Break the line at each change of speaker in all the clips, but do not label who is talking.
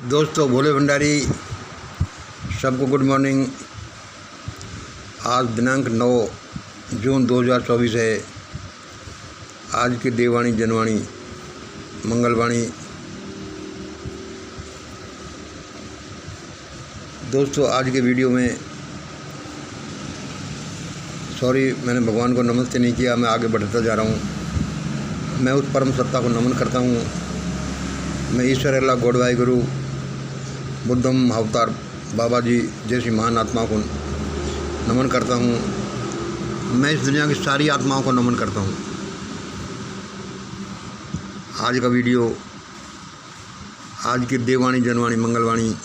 दोस्तों, भोले भंडारी सबको good morning. आज दिनांक 9 जून 2024 है। आज की देववाणी जनवाणी मंगलवाणी। दोस्तों, आज के वीडियो में मैंने भगवान को नमस्ते नहीं किया। मैं आगे बढ़ता जा रहा हूँ। मैं उस परम सत्ता को नमन करता हूँ। मैं ईश्वर अल्लाह गॉड वाहे गुरु बुद्धम अवतार बाबा जी जैसी महान आत्माओं को नमन करता हूँ। मैं इस दुनिया की सारी आत्माओं को नमन करता हूँ। आज का वीडियो, आज की देववाणी जनवाणी मंगलवाणी।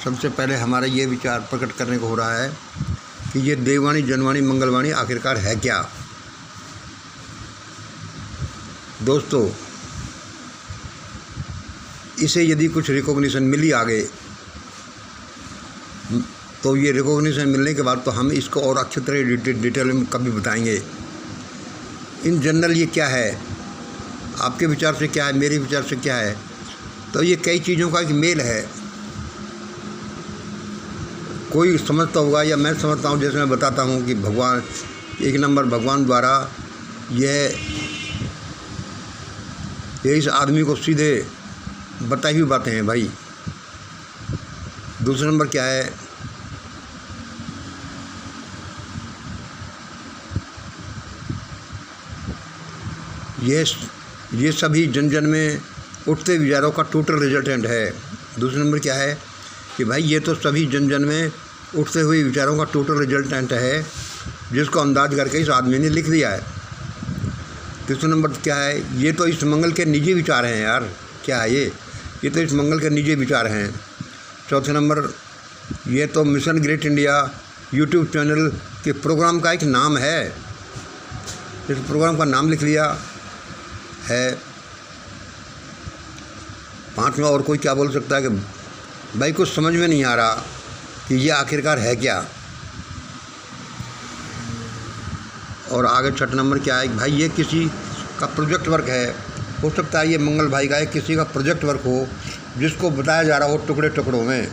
सबसे पहले हमारा ये विचार प्रकट करने को हो रहा है कि ये देववाणी जनवाणी मंगलवाणी आखिरकार है क्या। दोस्तों, इसे यदि कुछ रिकॉग्निशन मिली आगे, तो ये रिकॉग्निशन मिलने के बाद तो हम इसको और अच्छी तरह डिटेल में कभी बताएंगे। इन जनरल ये क्या है, आपके विचार से क्या है, मेरे विचार से क्या है, तो ये कई चीज़ों का एक मेल है। कोई समझता होगा या मैं समझता हूँ, जैसे मैं बताता हूँ कि भगवान एक नंबर भगवान द्वारा ये इस आदमी को सीधे बताई हुई बातें हैं भाई। दूसरा नंबर क्या है, ये सभी जन जन में उठते विचारों का टोटल रिजल्टेंट है। दूसरा नंबर क्या है कि भाई ये तो सभी जन जन में उठते हुए विचारों का टोटल रिजल्टेंट है, जिसको अंदाज करके इस आदमी ने लिख दिया है। तीसरा नंबर क्या है, ये तो इस मंगल के निजी विचार हैं यार। क्या है ये तो इस मंगल के निजी विचार हैं। चौथे नंबर, ये तो mission great India YouTube channel के प्रोग्राम का एक नाम है। इस प्रोग्राम का नाम लिख लिया है। पांचवा, और कोई क्या बोल सकता है कि भाई कुछ समझ में नहीं आ रहा कि ये आखिरकार है क्या। और आगे छठा नंबर क्या है, भाई ये किसी का प्रोजेक्ट वर्क है। हो सकता है ये मंगल भाई का किसी का प्रोजेक्ट वर्क हो, जिसको बताया जा रहा हो टुकड़े टुकड़ों में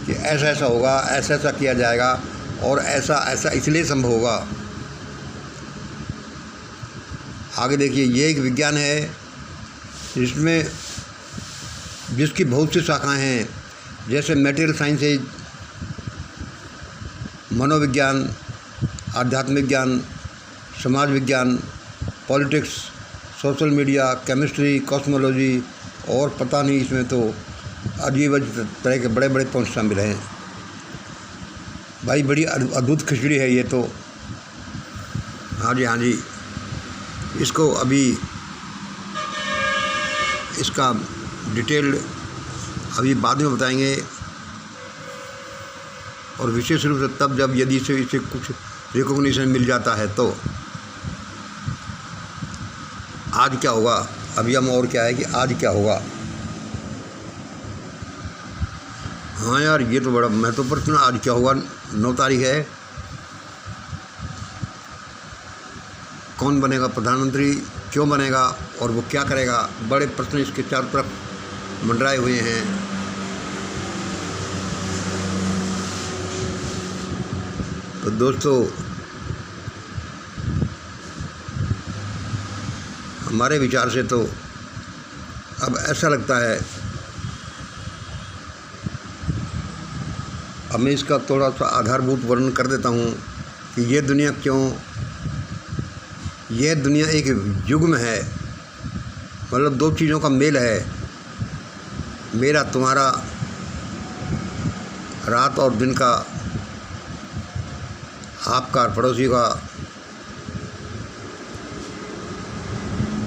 कि ऐसा ऐसा होगा, ऐसा ऐसा किया जाएगा और ऐसा ऐसा इसलिए संभव होगा। आगे देखिए, ये एक विज्ञान है जिसकी बहुत सी शाखाएं हैं, जैसे मटेरियल साइंसेज, मनोविज्ञान, आध्यात्मिक विज्ञान, समाज विज्ञान, politics, social media, chemistry, cosmology और पता नहीं, इसमें तो अजीब तरह के बड़े बड़े पॉइंट्स शामिल हैं भाई। बड़ी अद्भुत खिचड़ी है ये तो। हाँ जी, इसको अभी इसका डिटेल अभी बाद में बताएंगे, और विशेष रूप से तब जब यदि इसे कुछ रिकॉग्निशन मिल जाता है तो। आज क्या होगा, अभी हम और क्या है कि आज क्या होगा। हाँ यार, ये तो बड़ा महत्वपूर्ण प्रश्न। आज क्या होगा, 9 तारीख है। कौन बनेगा प्रधानमंत्री, क्यों बनेगा और वो क्या करेगा, बड़े प्रश्न इसके चारों तरफ मंडराए हुए हैं। तो दोस्तों, हमारे विचार से तो अब ऐसा लगता है, अब मैं इसका थोड़ा सा आधारभूत वर्णन कर देता हूँ कि ये दुनिया एक युग्म है। मतलब दो चीज़ों का मेल है, मेरा तुम्हारा, रात और दिन का, आपका और पड़ोसी का,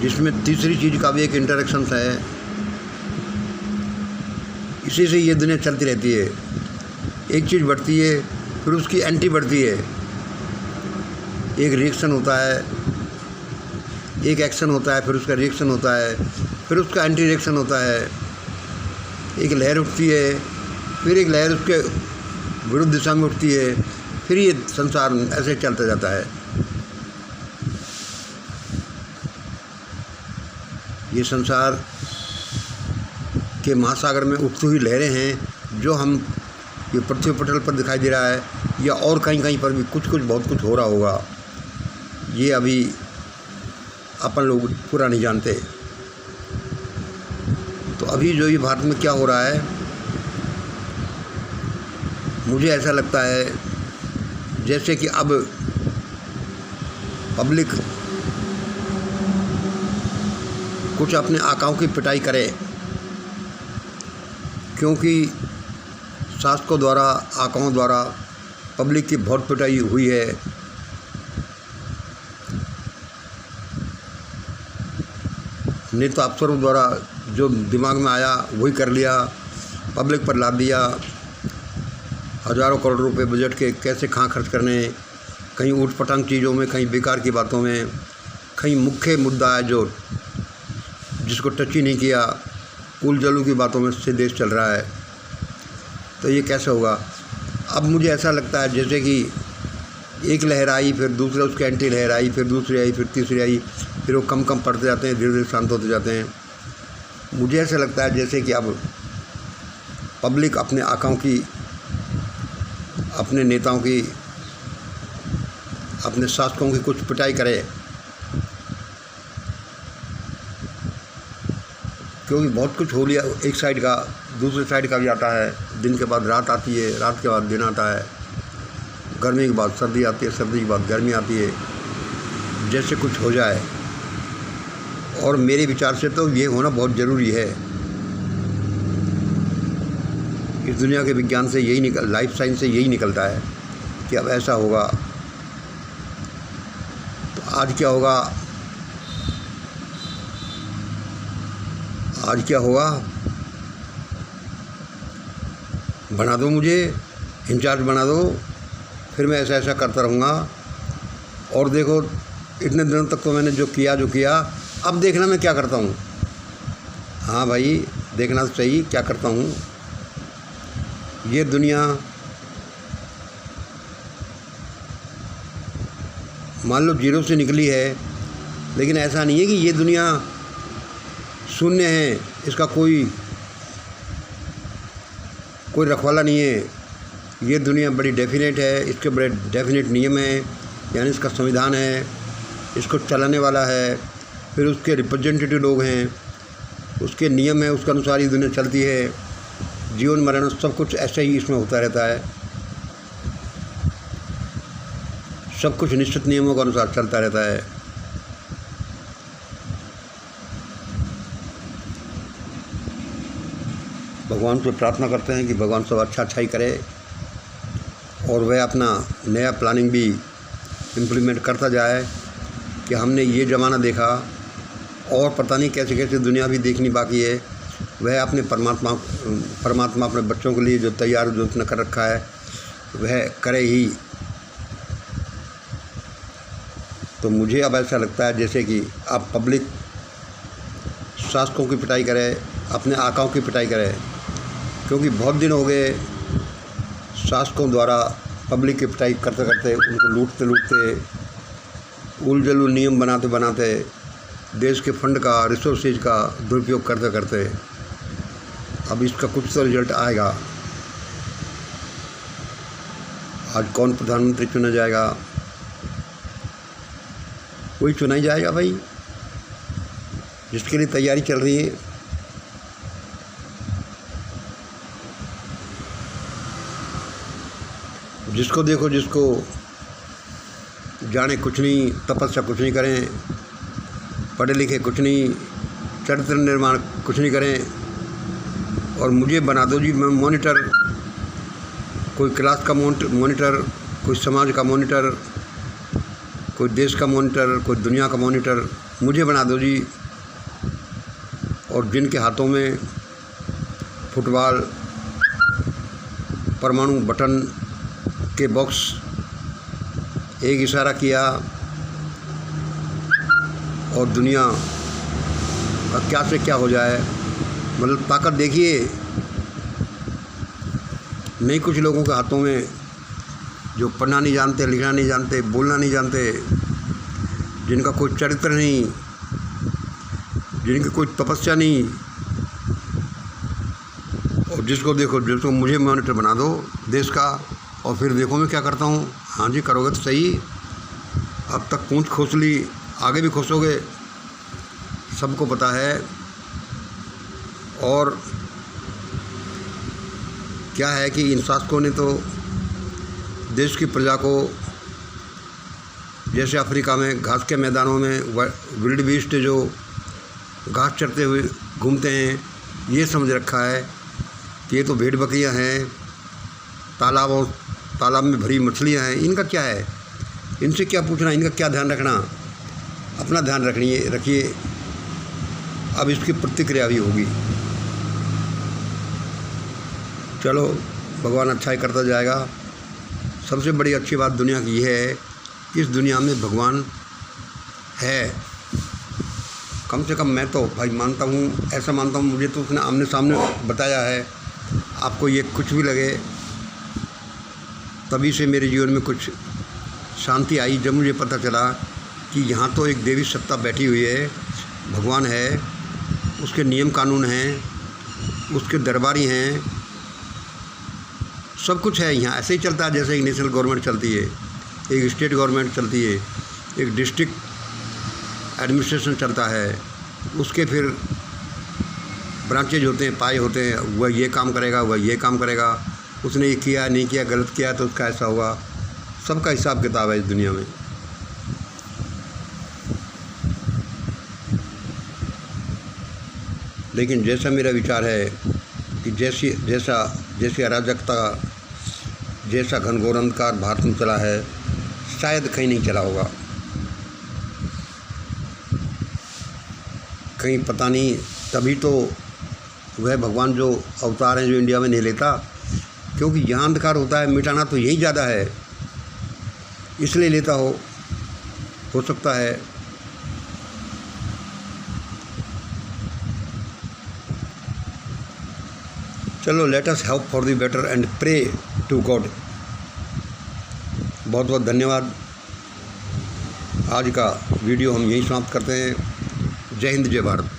जिसमें तीसरी चीज़ का भी एक इंटरेक्शन है। इसी से ये दुनिया चलती रहती है। एक चीज़ बढ़ती है, फिर उसकी एंटी बढ़ती है। एक रिएक्शन होता है, एक एक्शन होता है, फिर उसका रिएक्शन होता है, फिर उसका एंटी रिएक्शन होता है। एक लहर उठती है, फिर एक लहर उसके विरुद्ध दिशा में उठती है, फिर ये संसार ऐसे चलता जाता है। ये संसार के महासागर में उठती हुई लहरें हैं जो हम ये पृथ्वी पटल पर दिखाई दे रहा है, या और कहीं कहीं पर भी कुछ कुछ बहुत कुछ हो रहा होगा, ये अभी अपन लोग पूरा नहीं जानते। तो अभी जो ये भारत में क्या हो रहा है, मुझे ऐसा लगता है जैसे कि अब पब्लिक कुछ अपने आकाओं की पिटाई करे, क्योंकि शासकों द्वारा, आकाओं द्वारा पब्लिक की बहुत पिटाई हुई है। नेता अफसरों द्वारा जो दिमाग में आया वही कर लिया, पब्लिक पर लाद दिया। हज़ारों करोड़ रुपए बजट के कैसे कहाँ खर्च करने, कहीं ऊट पटांग चीज़ों में, कहीं बेकार की बातों में, कहीं मुख्य मुद्दा है जो जिसको टच ही नहीं किया, उल जलू की बातों में से देश चल रहा है। तो ये कैसे होगा? अब मुझे ऐसा लगता है जैसे कि एक लहर आई, फिर दूसरे उसके एंटी लहर आई, फिर दूसरी आई, फिर तीसरी आई, फिर वो कम कम पड़ते जाते हैं, धीरे धीरे शांत होते जाते हैं। मुझे ऐसा लगता है जैसे कि अब पब्लिक अपने आकाओं की, अपने नेताओं की, अपने शासकों की कुछ पिटाई करे, क्योंकि बहुत कुछ हो लिया। एक साइड का दूसरे साइड का भी आता है, दिन के बाद रात आती है, रात के बाद दिन आता है, गर्मी के बाद सर्दी आती है, सर्दी के बाद गर्मी आती है, जैसे कुछ हो जाए। और मेरे विचार से तो ये होना बहुत ज़रूरी है। इस दुनिया के विज्ञान से यही लाइफ साइंस से यही निकलता है कि अब ऐसा होगा। तो आज क्या होगा? आज क्या होगा? बना दो, मुझे इंचार्ज बना दो, फिर मैं ऐसा ऐसा करता रहूँगा। और देखो, इतने दिनों तक तो मैंने जो किया, अब देखना मैं क्या करता हूँ। हाँ भाई, देखना तो सही क्या करता हूँ। ये दुनिया मान लो 0 से निकली है, लेकिन ऐसा नहीं है कि ये दुनिया शून्य है, इसका कोई रखवाला नहीं है। ये दुनिया बड़ी डेफिनेट है, इसके बड़े डेफिनेट नियम हैं, यानी इसका संविधान है, इसको चलाने वाला है, फिर उसके रिप्रेजेंटेटिव लोग हैं, उसके नियम है, उसके अनुसार ये दुनिया चलती है। जीवन मरण सब कुछ ऐसे ही इसमें होता रहता है, सब कुछ निश्चित नियमों के अनुसार चलता रहता है। भगवान से प्रार्थना करते हैं कि भगवान सब अच्छा ही करे, और वह अपना नया प्लानिंग भी इम्प्लीमेंट करता जाए कि हमने ये ज़माना देखा और पता नहीं कैसे कैसे दुनिया भी देखनी बाकी है। वह अपने परमात्मा अपने बच्चों के लिए जो तैयार जो उसने कर रखा है वह करे ही। तो मुझे अब ऐसा लगता है जैसे कि अब पब्लिक शासकों की पिटाई करे, अपने आकाओं की पिटाई करे, क्योंकि बहुत दिन हो गए शासकों द्वारा पब्लिक की पिटाई करते करते, उनको लूटते लूटते, उल जलूल नियम बनाते बनाते, देश के फंड का, रिसोर्सेज का दुरुपयोग करते करते अब इसका कुछ तो रिजल्ट आएगा। आज कौन प्रधानमंत्री चुना जाएगा? वही चुना ही जाएगा भाई, जिसके लिए तैयारी चल रही है। जिसको देखो, जिसको जाने कुछ नहीं, तपस्या कुछ नहीं करें, पढ़े लिखे कुछ नहीं, चरित्र निर्माण कुछ नहीं करें, और मुझे बना दो जी मैं मॉनिटर, कोई क्लास का मॉनिटर, कोई समाज का मॉनिटर, कोई देश का मॉनिटर, कोई दुनिया का मॉनिटर, मुझे बना दो जी। और जिनके हाथों में फुटबॉल, परमाणु बटन के बॉक्स, एक इशारा किया और दुनिया का क्या से क्या हो जाए। मतलब ताकत देखिए, नहीं कुछ लोगों के हाथों में जो पढ़ना नहीं जानते, लिखना नहीं जानते, बोलना नहीं जानते, जिनका कोई चरित्र नहीं, जिनकी कोई तपस्या नहीं, और जिसको मुझे मॉनिटर बना दो देश का, और फिर देखो मैं क्या करता हूँ। हाँ जी, करोगे तो सही। अब तक पूंछ खोस ली, आगे भी खोसोगे, सबको पता है। और क्या है कि इन शासकों ने तो देश की प्रजा को, जैसे अफ्रीका में घास के मैदानों में विल्ड बीस्ट जो घास चरते हुए घूमते हैं, ये समझ रखा है कि ये तो भेड़ बकरियां हैं, तालाब में भरी मछलियां हैं, इनका क्या है, इनसे क्या पूछना, इनका क्या ध्यान रखना, अपना ध्यान रखिए। अब इसकी प्रतिक्रिया भी होगी। चलो, भगवान अच्छाई करता जाएगा। सबसे बड़ी अच्छी बात दुनिया की यह है कि इस दुनिया में भगवान है। कम से कम मैं तो भाई मानता हूँ, ऐसा मानता हूँ, मुझे तो उसने आमने सामने बताया है। आपको ये कुछ भी लगे, तभी से मेरे जीवन में कुछ शांति आई जब मुझे पता चला कि यहाँ तो एक देवी सत्ता बैठी हुई है, भगवान है, उसके नियम कानून हैं, उसके दरबारी हैं, सब कुछ है यहाँ। ऐसे ही चलता है जैसे एक नेशनल गवर्नमेंट चलती है, एक स्टेट गवर्नमेंट चलती है, एक डिस्ट्रिक्ट एडमिनिस्ट्रेशन चलता है, उसके फिर ब्रांचेज होते हैं, पाए होते हैं, वह ये काम करेगा, वह ये काम करेगा, उसने ये किया नहीं किया, गलत किया तो उसका ऐसा होगा। सबका हिसाब किताब है इस दुनिया में। लेकिन जैसा मेरा विचार है कि जैसी अराजकता, जैसा घनघोर अंधकार भारत में चला है, शायद कहीं नहीं चला होगा, कहीं पता नहीं। तभी तो वह भगवान जो अवतार हैं जो इंडिया में नहीं लेता, क्योंकि यहाँ अंधकार होता है, मिटाना तो यही ज़्यादा है, इसलिए लेता हो सकता है। चलो, let us hope for the better and pray to God. बहुत बहुत धन्यवाद। आज का वीडियो हम यहीं समाप्त करते हैं। जय हिंद, जय भारत।